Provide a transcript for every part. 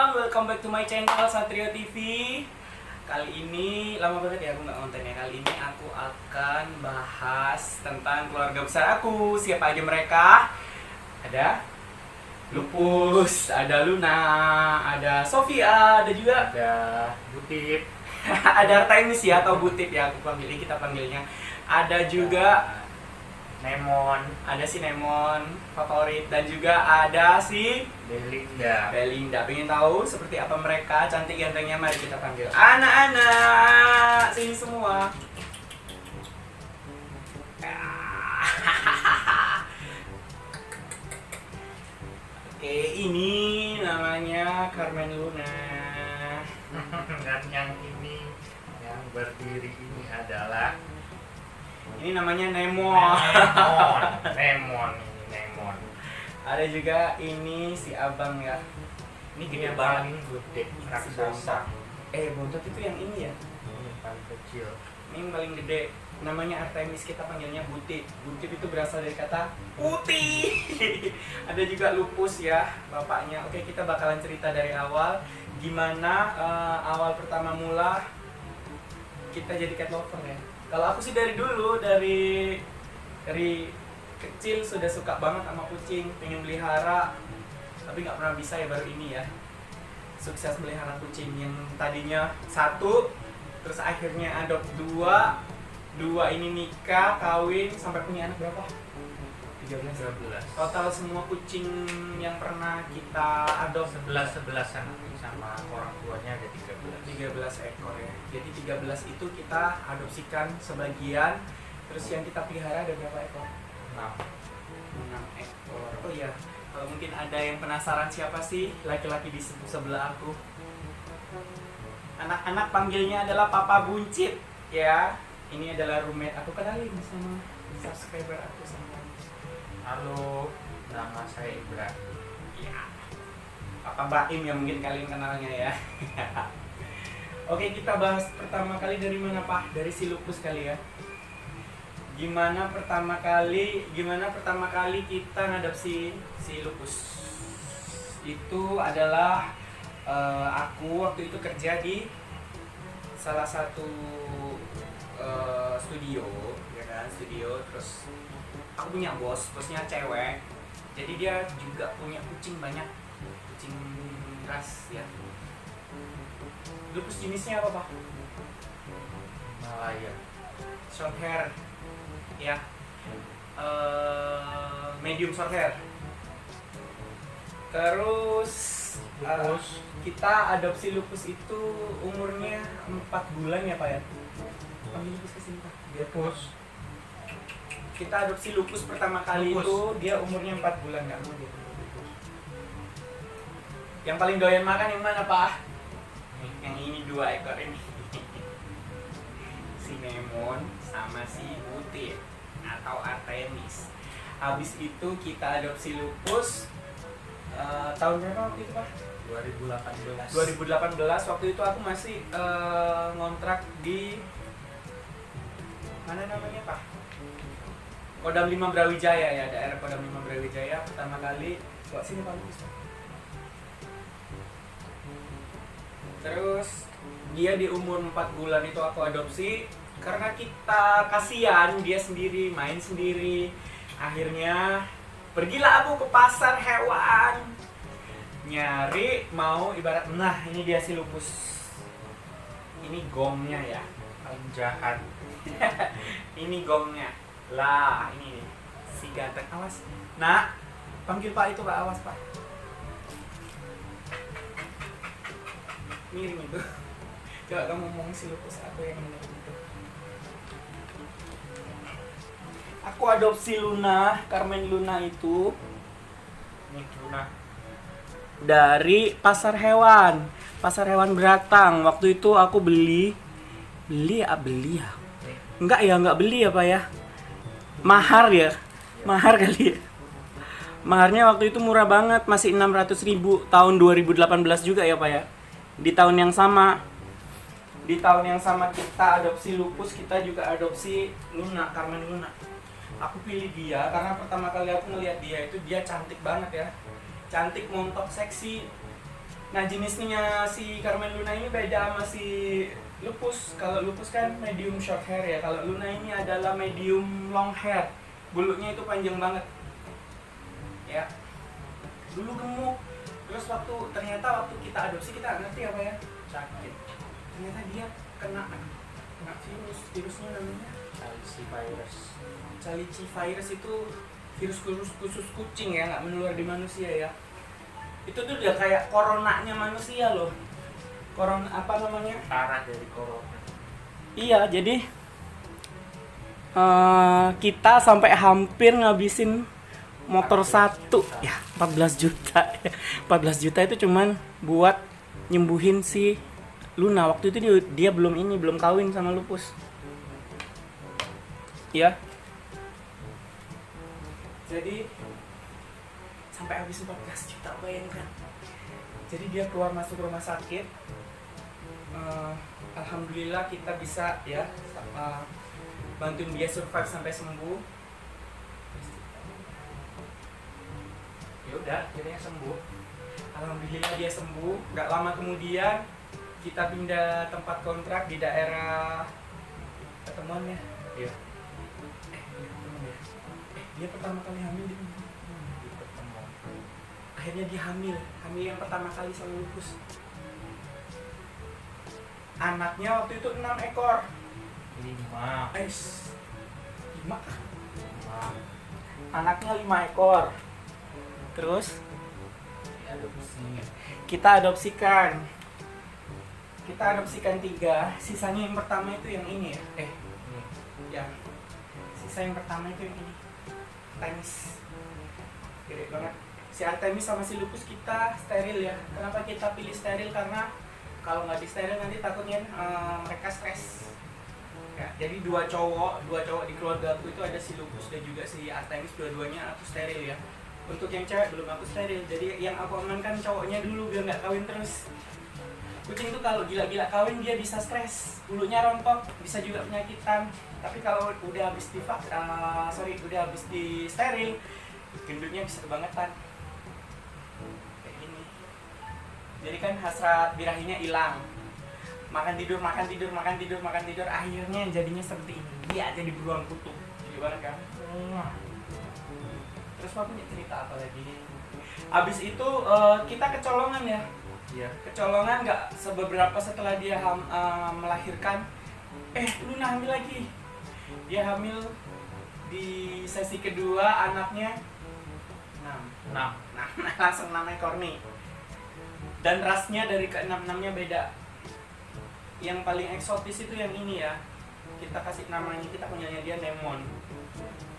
everyone, welcome back to my channel Satrio TV. Kali ini, lama banget ya aku nggak kontennya. Kali ini aku akan bahas tentang keluarga besar aku. Siapa aja mereka? Ada Lupus, ada Luna, ada Sofia, ada juga ada Butip, ada Artemis ya, atau Butip ya aku panggilnya, kita panggilnya. Ada juga Nemon, ada si Nemon favorit, dan juga ada si Belinda. Pengen tahu seperti apa mereka, cantik gantengnya? Mari kita panggil anak-anak sini semua. Oke, ini namanya Carmen Luna. Dan yang ini yang berdiri ini adalah Ini namanya Nemon. Nemon ini Nemon. Ada juga ini si abang ya. Ini gede banget. Paling gede Si raksasa. Bontot itu yang ini ya. Ini paling kecil. Ini yang paling gede. Namanya Artemis, kita panggilnya Butip. Butip itu berasal dari kata putih. Ada juga Lupus ya, bapaknya. Oke, kita bakalan cerita dari awal. Gimana awal pertama mula kita jadi cat lover ya. Kalau aku sih dari dulu, dari kecil sudah suka banget sama kucing, pengen pelihara, tapi nggak pernah bisa ya, baru ini ya sukses melihara kucing. Yang tadinya satu, terus akhirnya adopt dua ini nikah, kawin, sampai punya anak berapa? 13. Total semua kucing yang pernah kita adopt 11-11an sama orang tuanya ada 13 ekor ya. Jadi 13 itu kita adopsikan sebagian, terus yang kita pelihara ada berapa ekor? 6 ekor. Oh iya, kalau mungkin ada yang penasaran siapa sih laki-laki di sebelah aku, anak-anak panggilnya adalah Papa Buncit ya. Ini adalah roommate aku, kenalin sama subscriber aku semua. Halo, nama saya Ibra. Ya, Papa Baim ya mungkin kalian kenalnya ya. Oke, kita bahas pertama kali dari mana Pak? Dari si Lupus kali ya. Gimana pertama kali kita ngadopsi si Lupus? Itu adalah aku waktu itu kerja di salah satu studio, ya kan, terus aku punya bosnya cewek, jadi dia juga punya kucing banyak, kucing ras ya. Lupus jenisnya apa Pak? Malaya. Short hair ya, medium short hair. Terus Lupus. kita adopsi Lupus itu umurnya 4 bulan ya Pak ya. Panggil Lupus kesini Pak. Lupus. Kita adopsi Lupus pertama kali Lupus. itu dia umurnya 4 bulan, nggak mau dia. Yang paling doyan makan yang mana Pak? Yang ini 2 ekor ini. Si Nemon sama si Butip atau Artemis. Habis itu kita adopsi Lupus tahun berapa waktu itu Pak? 2018. 2018. Waktu itu aku masih ngontrak di mana namanya Pak? Kodam 5 Brawijaya ya, daerah Kodam 5 Brawijaya. Pertama kali bawa sini Pak Lupus. Terus dia di umur 4 bulan itu aku adopsi karena kita kasihan dia sendiri, main sendiri. Akhirnya pergilah aku ke pasar hewan nyari, mau ibarat, nah ini dia si Lupus. Ini gomnya ya, Paling jahat. ini gomnya lah, ini nih, si ganteng. Awas nak, panggil Pak itu Pak, awas Pak, miring itu. Coba kamu ngomong si Lupus aku yang benar itu. Aku adopsi Luna, Carmen Luna itu Ini Luna. dari pasar hewan Beratang. Waktu itu aku beli ya, nggak beli ya Pak ya, mahar kali ya. Maharnya waktu itu murah banget, masih 600.000 tahun 2018 juga ya Pak ya. Di tahun yang sama kita adopsi Lupus, kita juga adopsi Luna, Carmen Luna. Aku pilih dia karena pertama kali aku ngeliat dia itu dia cantik banget ya, cantik, montok, seksi. Nah jenisnya si Carmen Luna ini beda sama si Lupus. Kalau Lupus kan medium short hair ya. Kalau Luna ini adalah medium long hair. Bulunya itu panjang banget. Ya. Dulu gemuk. Terus ternyata waktu kita adopsi kita nggak ngerti apa ya, sakit. Ternyata dia kena virusnya namanya Calici virus. Itu virus khusus kucing ya, nggak menular di manusia ya. Itu tuh udah kayak coronanya manusia loh. Corona apa namanya? Parah dari corona. Iya, jadi kita sampai hampir ngabisin motor satu ya 14 juta. 14 juta itu cuman buat nyembuhin si Luna. Waktu itu dia belum kawin sama Lupus. Ya. Jadi sampai habis 14 juta, bayangkan. Jadi dia keluar masuk rumah sakit. Alhamdulillah kita bisa ya bantuin dia survive sampai sembuh. Ya udah, akhirnya sembuh. Alhamdulillah dia sembuh. Gak lama kemudian kita pindah tempat kontrak di daerah ketemuannya. Iya. Dia pertama kali hamil di Ketemu. akhirnya dia hamil yang pertama kali sama Lupus. Anaknya waktu itu 6 ekor. 5. 5. Anaknya 5 ekor. Terus kita adopsikan 3. Sisanya yang pertama itu yang ini ya. Ya. Sisa yang pertama itu yang ini. Artemis. Gede banget. Si Artemis sama si Lupus kita steril ya. Kenapa kita pilih steril? Karena kalau nggak di steril nanti takutnya mereka stres. Ya, jadi dua cowok di keluarga aku itu ada si Lupus dan juga si Artemis, dua-duanya aku steril ya. Untuk yang cewek belum aku steril. Jadi yang aku amankan cowoknya dulu biar nggak kawin terus. Kucing itu kalau gila-gila kawin dia bisa stres, bulunya rontok, bisa juga penyakitan. Tapi kalau udah habis di steril, gendutnya bisa kebangetan. Kayak gini. Jadi kan hasrat birahinya hilang. Makan tidur, akhirnya jadinya seperti ini. Dia jadi beruang kutub. Gimana kan? Terus aku punya cerita apa lagi? Abis itu kita kecolongan ya. Iya. Kecolongan nggak sebeberapa setelah dia melahirkan. Luna hamil lagi. Dia hamil di sesi kedua, anaknya 6. Langsung 6 ekor nih. Dan rasnya dari ke-6-6-nya beda. Yang paling eksotis itu yang ini ya. Kita kasih namanya, kita punyanya dia Lemon.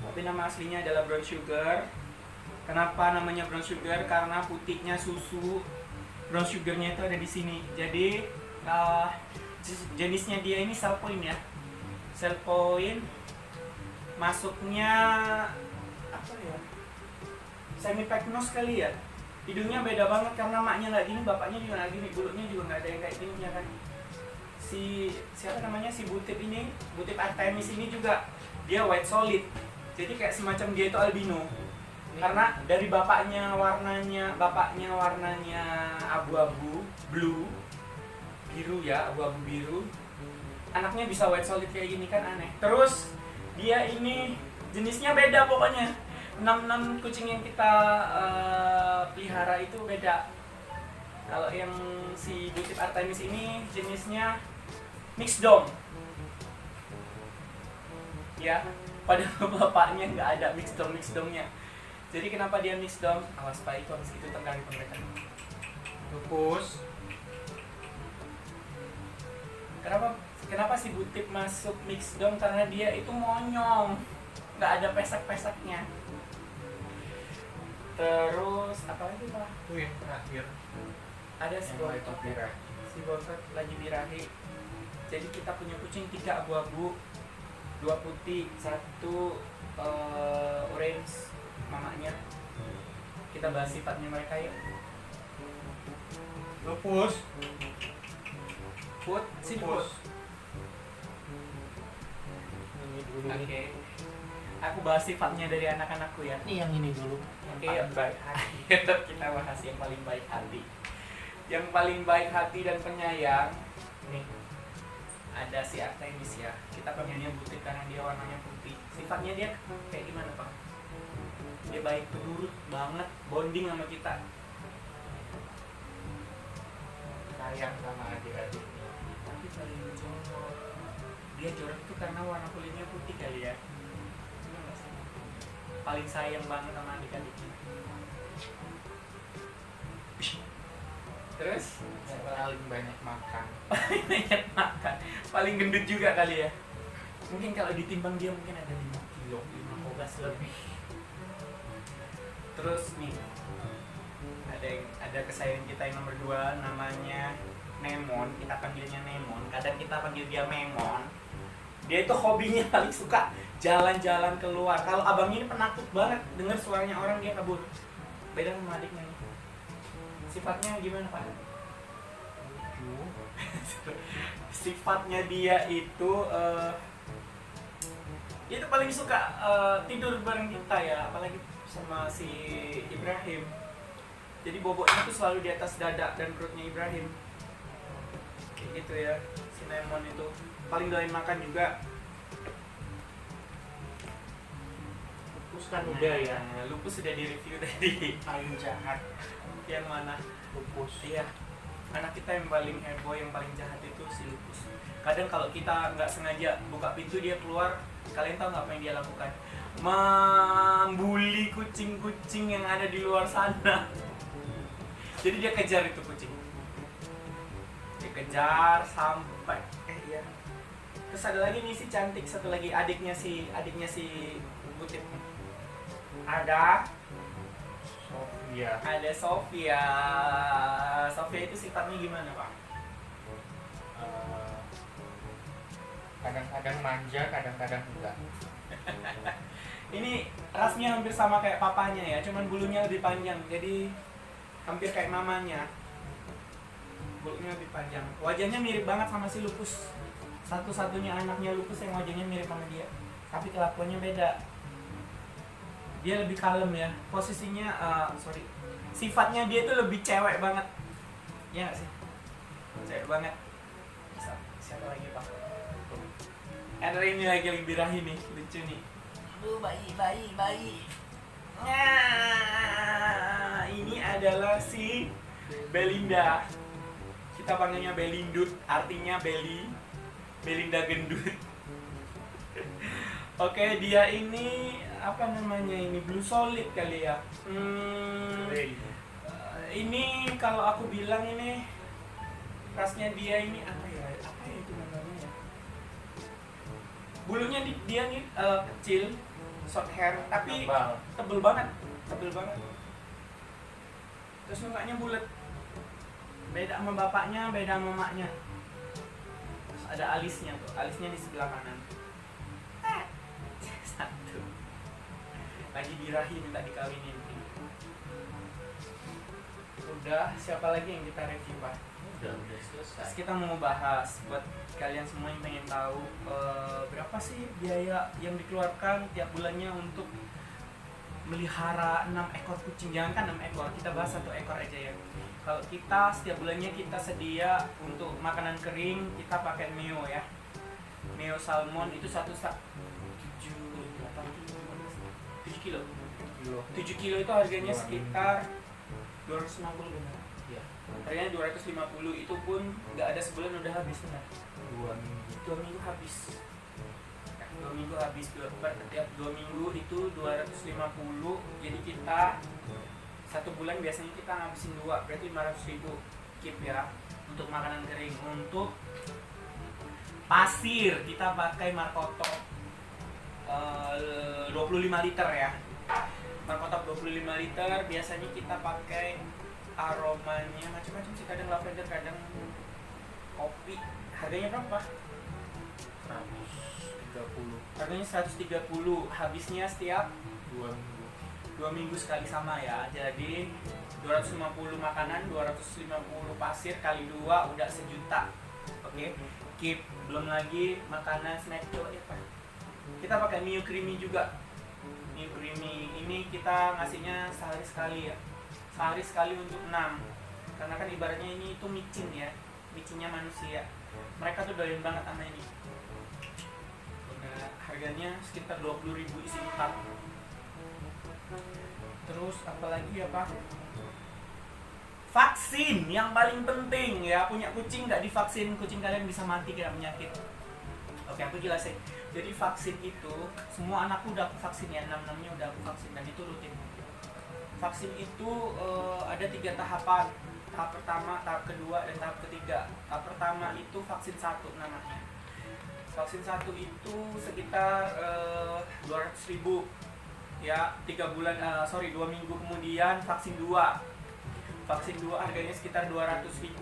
Tapi nama aslinya adalah Brown Sugar. Kenapa namanya Brown Sugar? Karena putihnya susu. Brown Sugarnya itu ada di sini. Jadi jenisnya dia ini Salpoin ya. Salpoin masuknya apa ya? Semi peknos kali ya. Hidungnya beda banget karena maknya nggak gini, bapaknya juga nggak gini, bulunya juga nggak ada yang kayak gini ya kan. Siapa namanya si Butip ini, Butip Artemis ini juga dia white solid. Jadi kayak semacam dia itu albino. Karena dari bapaknya warnanya abu-abu, blue, biru ya, abu-abu biru. Anaknya bisa white solid kayak gini kan aneh. Terus dia ini jenisnya beda pokoknya. 6 kucing yang kita pelihara itu beda. Kalau yang si Butip Artemis ini jenisnya mixed dom. Ya, padahal bapaknya nggak ada mixed domnya. Jadi kenapa dia mixed dom? Awas Pak, itu habis itu tengkali mereka. Lupus. Kenapa si Butip masuk mixed dom? Karena dia itu monyong, nggak ada pesek-peseknya. Terus apa lagi Pak? Itu yang terakhir. Ada si Bontot birahi. Si Bontot lagi birahi. Jadi kita punya kucing 3 abu-abu, 2 putih, 1 orange mamanya. Kita bahas sifatnya mereka yuk. Lupus. Si Put. Ini dulu. Oke. Aku bahas sifatnya dari anak-anakku ya. Ini yang ini dulu. Oke, baik hati. Kita bahas yang paling baik hati. yang paling baik hati dan penyayang. Nih, ada si Artemis ya. Kita panggilnya butik karena dia warnanya putih. Sifatnya dia kayak gimana, Pak? Dia baik, penurut banget, bonding sama kita. Sayang sama adik-adiknya. Tapi paling jorok. Dia jorok tuh karena warna kulitnya putih kali ya. Iya nggak sih? Paling sayang banget sama adik-adiknya. Terus siapa lagi? Paling banyak makan. Paling banyak makan, paling gendut juga kali ya. Mungkin kalau ditimbang dia mungkin ada 5 kilo, 15 lebih. Terus nih, ada kesayangan kita yang nomor 2, namanya Nemon. Kita panggilnya Nemon, kadang kita panggil dia Memon. Dia itu hobinya paling suka jalan-jalan keluar. Kalau abang ini penakut banget, dengar suaranya orang dia kabur. Beda sama adiknya nih. Sifatnya gimana, Pak? Sifatnya dia itu paling suka tidur bareng kita ya, apalagi sama si Ibrahim. Jadi boboknya tuh selalu di atas dada dan perutnya Ibrahim. Kayak gitu ya, si Nemon itu paling doain makan juga. Lupus kan udah ya. Lupus sudah di-review tadi. Paling jahat Yang mana? Lupus. Iya, anak kita yang paling heboh, yang paling jahat itu si Lupus. Kadang kalau kita nggak sengaja buka pintu dia keluar, kalian tahu nggak apa yang dia lakukan? Membuli kucing-kucing yang ada di luar sana. Jadi dia kejar itu kucing. Dia kejar sampai iya. Terus ada lagi nih si cantik, satu lagi adiknya si Butit. Ada Sofia. Ada Sofia. Sofia itu sifatnya gimana, Pak? Kadang-kadang manja, kadang-kadang enggak. Ini rasnya hampir sama kayak papanya ya, cuman bulunya lebih panjang. Jadi hampir kayak mamanya. Bulunya lebih panjang. Wajahnya mirip banget sama si Lupus. Satu-satunya anaknya Lupus yang wajahnya mirip sama dia. Tapi kelakuannya beda. Dia lebih kalem ya. Posisinya sifatnya dia tuh lebih cewek banget. Iya nggak sih? Cewek banget. Siapa lagi, Pak? Ada ini lagi birahi nih, lucu nih. Aduh, bayi. Nah, ini adalah si Belinda. Kita panggilnya Belindut, artinya Belinda gendut. Oke, dia ini apa namanya ini, blue solid kali ya. Ini kalau aku bilang ini rasnya dia ini apa ya itu namanya ya. Bulunya dia nih kecil, short hair, tapi tebel banget. Terus mukanya bulat. Beda sama bapaknya, beda sama mamanya. Terus ada alisnya tuh, alisnya di sebelah kanan. Satu. Lagi birahi minta dikawinin. Udah, siapa lagi yang kita review, Pak? Udah selesai. Terus kita mau bahas buat kalian semua yang pengen tahu berapa sih biaya yang dikeluarkan tiap bulannya untuk melihara 6 ekor kucing. Jangan kan 6 ekor, kita bahas 1 ekor aja ya. Kalau kita setiap bulannya kita sedia untuk makanan kering, kita pakai Neo ya. Neo salmon itu 7 kilo. 7 kilo itu harganya sekitar 250 benar. Iya. Harganya 250, itu pun nggak ada sebulan udah habis benar. 2 minggu habis. 2 minggu habis, tiap 2 minggu itu 250. Jadi kita 1 bulan biasanya kita ngabisin 2, berarti 500.000 keep ya untuk makanan kering. Untuk pasir kita pakai Markotop 25 liter ya. Markotop 25 liter, biasanya kita pakai aromanya macam-macam sih, kadang lavender, kadang kopi. Harganya berapa? 130. Harganya 130, habisnya setiap 2 minggu. 2 minggu sekali sama ya. Jadi 250 makanan, 250 pasir kali 2 udah 1 juta. Oke. Keep, belum lagi makanan snack tuh ya, Pak. Kita pakai Mio Creamy juga. Mio Creamy ini kita ngasihnya sehari sekali ya. Sehari sekali untuk 6. karena kan ibaratnya ini itu micin ya, micinnya manusia. Mereka tuh doyan banget sama ini. Udah harganya sekitar 20.000 isi 4. Terus apalagi ya Pak? Vaksin yang paling penting ya, punya kucing nggak divaksin kucing kalian bisa mati kena penyakit. Oke, aku jelasin. Jadi vaksin itu semua anakku udah aku vaksin ya, 6-6-nya udah aku vaksin dan itu rutin. Vaksin itu ada 3 tahapan. Tahap pertama, tahap kedua, dan tahap ketiga. Tahap pertama itu vaksin 1 namanya. Vaksin 1 itu sekitar 200.000 ya, 2 minggu kemudian vaksin 2. Vaksin 2 harganya sekitar 200.000.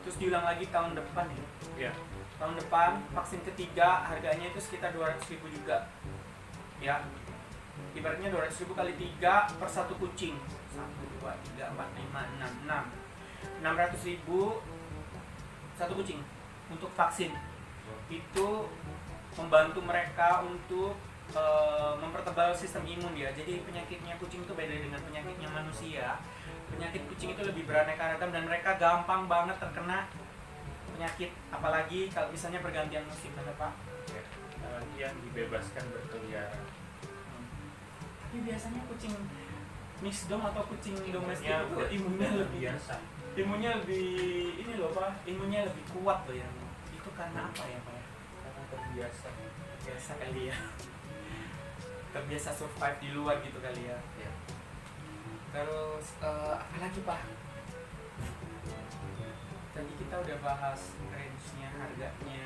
Terus diulang lagi tahun depan ya. Iya. Tahun depan vaksin ketiga harganya itu sekitar 200.000 juga. Ya. Ibaratnya 200.000 kali 3 per 1 kucing. 1 2 3 4 5 6 6. 600.000 1 kucing untuk vaksin. Itu membantu mereka untuk mempertebal sistem imun ya. Jadi penyakitnya kucing itu beda dengan penyakitnya manusia. Penyakit kucing itu lebih beraneka ragam dan mereka gampang banget terkena penyakit, apalagi kalau misalnya pergantian musim, kan Pak? Ya. Apalagi yang dibebaskan berkeliaran. Tapi biasanya kucing mix dom atau kucing domestik Ya, itu imunnya lebih biasa. Imunnya lebih ini loh Pak, imunnya lebih kuat loh ya. Itu karena apa ya Pak ya? Karena terbiasa. Biasa kali ya. Terbiasa survive di luar gitu kali ya. Ya. Terus apa lagi Pak? Tadi kita udah bahas range-nya, harganya,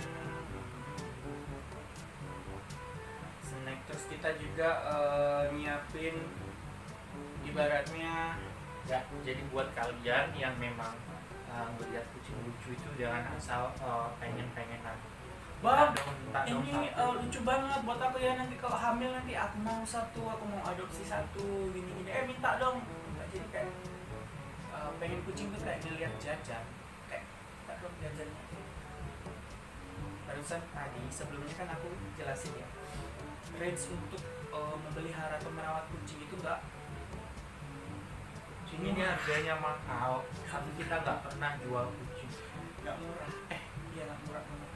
snack. Terus kita juga nyiapin ibaratnya Ya, jadi buat kalian yang memang melihat kucing lucu itu jangan asal pengen-pengenan. Bang, Minta dong ini satu. lucu banget buat aku ya, nanti kalau hamil nanti aku mau satu, aku mau adopsi satu, gini-gini. Minta dong. Minta, jadi kayak pengen kucing tuh kayak ngeliat jajan, kayak minta dong jajannya. Barusan tadi sebelumnya kan aku jelasin ya, range untuk memelihara atau merawat kucing itu enggak Ini harganya mahal, tapi kita nggak pernah jual kucing. murah. Iya nggak murah banget.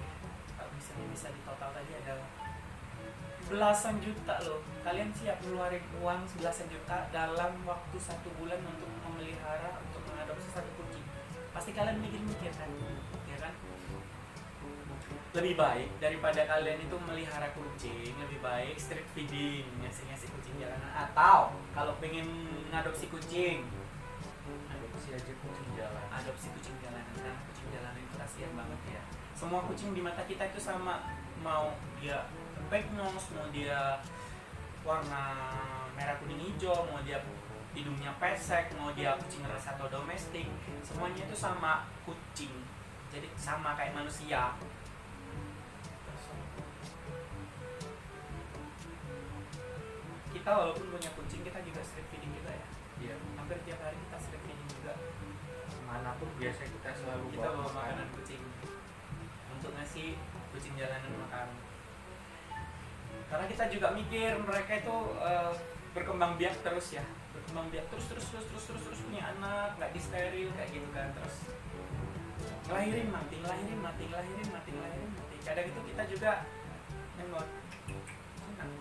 Kalau misalnya bisa di total tadi ada belasan juta loh. Kalian siap ngeluarin uang belasan juta dalam waktu 1 bulan untuk memelihara, untuk mengadopsi 1 kucing. Pasti kalian mikir-mikir kan, ya kan? Lebih baik daripada kalian itu melihara kucing, lebih baik street feeding, ngasih kucing jalanan. Atau kalau pengen ngadopsi kucing, Adopsi aja kucing jalan. adopsi kucing jalanan. Karena kucing jalanan itu kasihan banget ya. Semua kucing di mata kita itu sama, mau dia peg nose, mau dia warna merah kuning hijau, mau dia hidungnya pesek, mau dia kucing ras atau domestik, semuanya itu sama kucing. Jadi sama kayak manusia. Kita walaupun punya kucing, kita juga street feeding juga ya. Iya. Hampir tiap hari kita street feeding juga. Manapun biasa kita selalu Kita bawa makanan kucing untuk ngasih kucing jalanan makan. Karena kita juga mikir mereka itu berkembang biak terus ya, berkembang biak terus punya anak, nggak disteril kayak gitu kan, terus ngelahirin mati. Kadang itu kita juga nengok senang.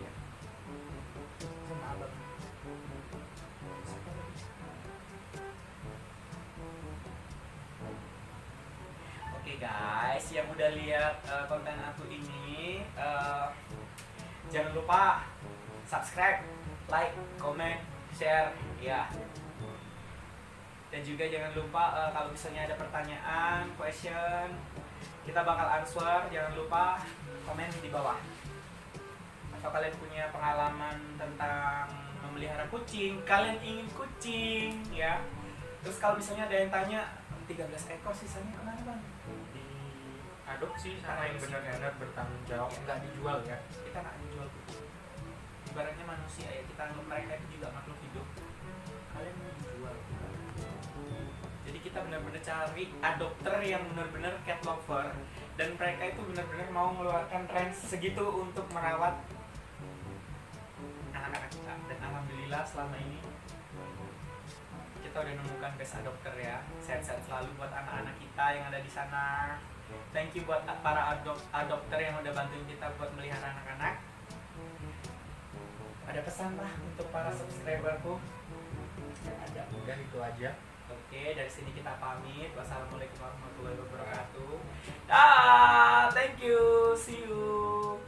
Ya. Sama abang. Oke guys, yang udah lihat konten aku ini, jangan lupa subscribe, like, comment, share ya. Dan juga jangan lupa kalau misalnya ada pertanyaan, question, kita bakal answer. Jangan lupa komen di bawah. Atau kalian punya pengalaman tentang memelihara kucing, kalian ingin kucing ya. Terus kalau misalnya ada yang tanya 13 ekor sisanya kemana Bang? Adopsi sama yang benar-benar bertanggung jawab, nggak dijual ya. Kita nggak dijual kucing. Ibaratnya manusia ya, kita anggap mereka itu juga makhluk hidup. Kalian mau dijual. Jadi kita benar-benar cari adopter yang benar-benar cat lover, dan mereka itu benar-benar mau mengeluarkan range segitu untuk merawat anak-anak kita. Dan alhamdulillah selama ini kita kita udah nemukan best adopter ya. Sehat-sehat selalu buat anak-anak kita yang ada di sana. Thank you buat para adopter yang udah bantuin kita buat melihara anak-anak. Ada pesan lah untuk para subscriberku? Ada. Udah itu aja. Oke, dari sini kita pamit. Wassalamualaikum warahmatullahi wabarakatuh. Thank you. See you.